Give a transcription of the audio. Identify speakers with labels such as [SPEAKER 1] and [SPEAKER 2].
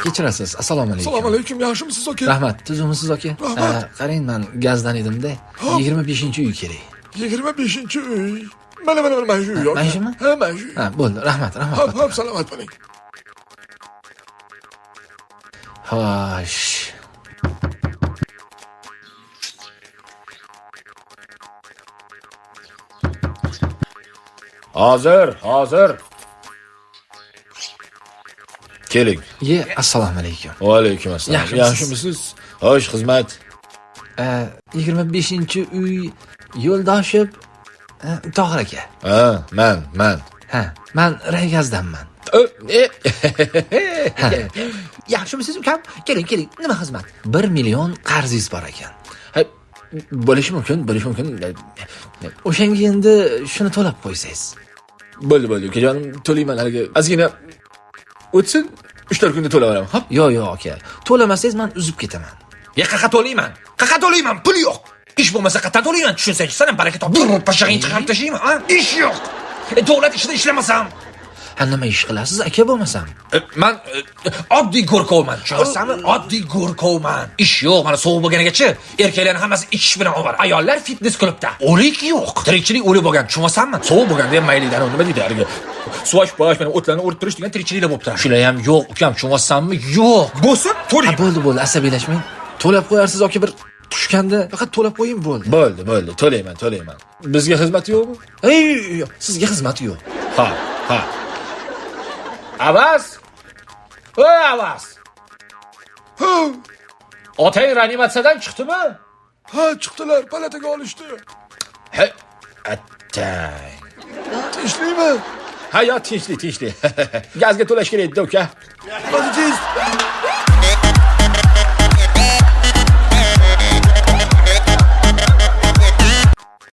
[SPEAKER 1] Kechirasiz. Assalomu alaykum.
[SPEAKER 2] Assalomu alaykum, yaxshimisiz aka?
[SPEAKER 1] Rahmat, tuzumisiz aka?
[SPEAKER 2] Rahmat.
[SPEAKER 1] Qarang, men gazdan edimda. 25-uy kerak.
[SPEAKER 2] 25-uy. Mana mana shu uy.
[SPEAKER 1] Mana shumi?
[SPEAKER 2] Ha, mana shu.
[SPEAKER 1] Ha, bo'ldi. Rahmat.
[SPEAKER 2] Hop, salomat bo'ling.
[SPEAKER 1] Xo'sh.
[SPEAKER 3] Hozir. Keling.
[SPEAKER 1] Assalomu alaykum.
[SPEAKER 3] Va alaykum assalom. Yaxshimisiz? Xo'sh, xizmat.
[SPEAKER 1] 25-uy yo'ldoshib Tohir aka.
[SPEAKER 3] Ha, men.
[SPEAKER 1] Ha, men Raygazdanman.
[SPEAKER 4] Yaxshimisiz ukam? Keling. Nima xizmat?
[SPEAKER 1] 1 million qarzingiz bor ekan. Bo'lishi mumkin. O'shanga endi shuni to'lab qo'ysangiz.
[SPEAKER 3] Bo'ldi, ukajonim, to'layman haliga. Ozgina o'tsin, 3-4 kunda to'layveraman. Hop.
[SPEAKER 1] Yo'q aka. To'lamasangiz men uzib ketaman.
[SPEAKER 4] Qaqa to'layman. Pul yo'q. Ish bo'lmasa qayerdan to'layman? Tushunsangiz, sana baraka topib, pashag'ing chiqarib tashlayman, ha? Ish yo'q. Davlat ishida ishlamasam,
[SPEAKER 1] Nima ish qilasiz aka bo'lmasam?
[SPEAKER 4] men oddiy go'rkovman, tushunasizmi? Oddiy go'rkovman. Ish yo'q, mana sovuq bo'lganigacha erkaklarning hammasi ichish bilan ovora. Ayollar fitness klubda. O'lik yo'q. Tirikchilik o'lik bo'lgan, tushunasizmi? Sovuq bo'lganda ham maylidan nima deydi haliga? Suvash, mana o'tlarni o'rib turish degan tirikchiliklar bo'lib turadi. Shular ham yo'q, ukam, tushunasizmi? Yo'q. Bo'lsin, to'layman.
[SPEAKER 1] Bo'ldi, asabiylashmang. To'lab qo'yarsiz aka, bir tushganda faqat to'lab qo'ying bo'ldi.
[SPEAKER 3] Bo'ldi, to'layman. Bizga xizmat yo'qmi?
[SPEAKER 1] Yo'q, sizga xizmat yo'q.
[SPEAKER 3] Ha. Avaz!
[SPEAKER 2] Ha,
[SPEAKER 3] Otang reanimatsiyadan chiqdimi?
[SPEAKER 2] ha, chiqdilar, palataga olishdi.
[SPEAKER 3] Ha, attang.
[SPEAKER 2] Tinchlikmi?
[SPEAKER 3] Ha, yo, tinchlik. Gazga to'lash kerak edi, uka.
[SPEAKER 2] Hadi tez.